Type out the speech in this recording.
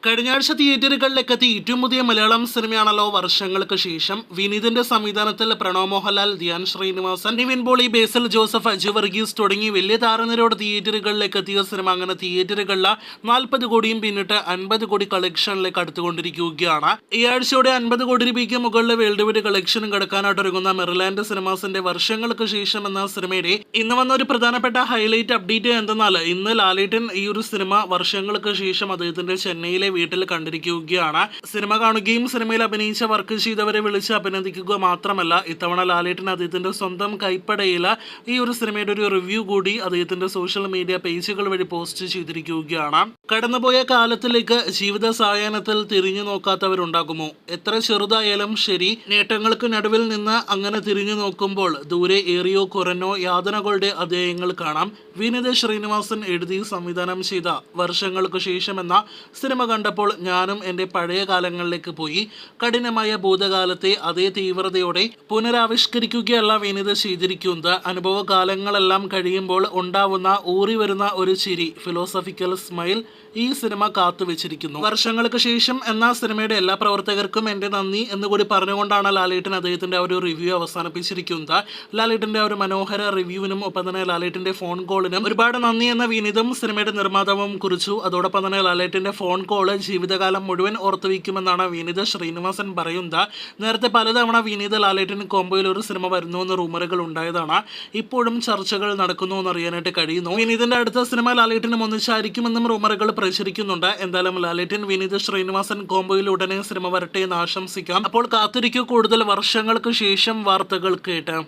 കഴിഞ്ഞ ആഴ്ച തിയേറ്ററുകളിലേക്ക് എത്തി ഏറ്റവും പുതിയ മലയാളം സിനിമയാണല്ലോ വർഷങ്ങൾക്ക് ശേഷം. വിനീതിന്റെ സംവിധാനത്തിൽ പ്രണവ് മോഹൻലാൽ, ധ്യാൻ ശ്രീനിവാസൻ, നിവിൻ പോളി, ബേസിൽ ജോസഫ്, അജു വർഗീസ് തുടങ്ങി വലിയ താരനിരയോട് തിയേറ്ററുകളിലേക്ക് എത്തിയ സിനിമ അങ്ങനെ തിയേറ്ററുകളിൽ 40 കോടിയും പിന്നിട്ട് 50 കോടി കളക്ഷനിലേക്ക് അടുത്തുകൊണ്ടിരിക്കുകയാണ്. ഈ ആഴ്ചയോടെ 50 കോടി രൂപയ്ക്ക് മുകളിൽ വേൾഡ് വൈഡ് കളക്ഷനും കടക്കാനായിട്ട് ഒരുങ്ങുന്ന മെറിലാൻഡ് സിനിമാസിന്റെ വർഷങ്ങൾക്ക് ശേഷം എന്ന സിനിമയുടെ ഇന്ന് വന്ന ഒരു പ്രധാനപ്പെട്ട ഹൈലൈറ്റ് അപ്ഡേറ്റ് എന്തെന്നാൽ, ഇന്ന് ലാലേട്ടൻ ഈ ഒരു സിനിമ വർഷങ്ങൾക്ക് ശേഷം അദ്ദേഹത്തിന്റെ ചെന്നൈയിലെ വീട്ടിൽ കണ്ടിരിക്കുകയാണ്. സിനിമ കാണുകയും സിനിമയിൽ അഭിനയിച്ച വർക്ക് ചെയ്തവരെ വിളിച്ച് അഭിനന്ദിക്കുക മാത്രമല്ല, ഇത്തവണ ലാലേട്ടൻ അദ്ദേഹത്തിന്റെ സ്വന്തം കൈപ്പടയിൽ ഈ ഒരു സിനിമയുടെ ഒരു റിവ്യൂ കൂടി അദ്ദേഹത്തിന്റെ സോഷ്യൽ മീഡിയ പേജുകൾ വഴി പോസ്റ്റ് ചെയ്തിരിക്കുകയാണ്. കടന്നുപോയ കാലത്തിലേക്ക് ജീവിത സായാഹ്നത്തിൽ തിരിഞ്ഞു നോക്കാത്തവരുണ്ടാകുമോ? എത്ര ചെറുതായാലും ശരി, നേട്ടങ്ങൾക്ക് നടുവിൽ നിന്ന് അങ്ങനെ തിരിഞ്ഞു നോക്കുമ്പോൾ ദൂരെ ഏറിയോ കുറഞ്ഞോ യാതനകളുടെ അധ്യായങ്ങൾ കാണാം. വിനീത് ശ്രീനിവാസൻ എഴുതി സംവിധാനം ചെയ്ത വർഷങ്ങൾക്ക് ശേഷം എന്ന സിനിമ കണ്ടപ്പോൾ ഞാനും എൻ്റെ പഴയ കാലങ്ങളിലേക്ക് പോയി. കഠിനമായ ഭൂതകാലത്തെ അതേ തീവ്രതയോടെ പുനരാവിഷ്കരിക്കുകയല്ല വിനീത് ചെയ്തിരിക്കുന്നത്. അനുഭവകാലങ്ങളെല്ലാം കഴിയുമ്പോൾ ഉണ്ടാവുന്ന ഊറി വരുന്ന ഒരു ചിരി, ഫിലോസഫിക്കൽ സ്മൈൽ ഈ സിനിമ കാത്തുവെച്ചിരിക്കുന്നു. വർഷങ്ങൾക്ക് ശേഷം എന്ന സിനിമയുടെ എല്ലാ പ്രവർത്തകർക്കും എൻ്റെ നന്ദി എന്നുകൂടി പറഞ്ഞുകൊണ്ടാണ് ലാലേട്ടൻ അദ്ദേഹത്തിന്റെ ഒരു റിവ്യൂ അവസാനിപ്പിച്ചിരിക്കുന്നത്. ലാലേട്ടന്റെ ഒരു മനോഹര റിവ്യൂവിനും ഒപ്പം തന്നെ ലാലേട്ടന്റെ ഫോൺ കോളിനും ഒരുപാട് നന്ദി എന്ന വിനീതും സിനിമയുടെ നിർമ്മാതാവും കുറിച്ചു. അതോടൊപ്പം തന്നെ ലാലേട്ടന്റെ ഫോൺ കോള് ജീവിതകാലം മുഴുവൻ ഓർത്തുവയ്ക്കുമെന്നാണ് വിനീത് ശ്രീനിവാസൻ പറയുന്നത്. നേരത്തെ പലതവണ വിനീത് ലാലേട്ടൻ കോംബോയിൽ ഒരു സിനിമ വരുന്നുവെന്ന് റൂമറുകൾ ഉണ്ടായതാണ്. ഇപ്പോഴും ചർച്ചകൾ നടക്കുന്നു എന്നറിയാനായിട്ട് കഴിയുന്നു. വിനീതിന്റെ അടുത്ത സിനിമ ലാലേട്ടനും ഒന്നിച്ചായിരിക്കുമെന്നും റൂമറുകൾ പ്രചരിക്കുന്നുണ്ട്. എന്തായാലും ലാലേട്ടൻ വിനീത് ശ്രീനിവാസൻ കോംബോയിൽ ഉടനെ സിനിമ വരട്ടെ എന്ന് ആശംസിക്കാം. അപ്പോൾ കാത്തിരിക്കൂ കൂടുതൽ വർഷങ്ങൾക്ക് ശേഷം വാർത്തകൾ കേട്ട്.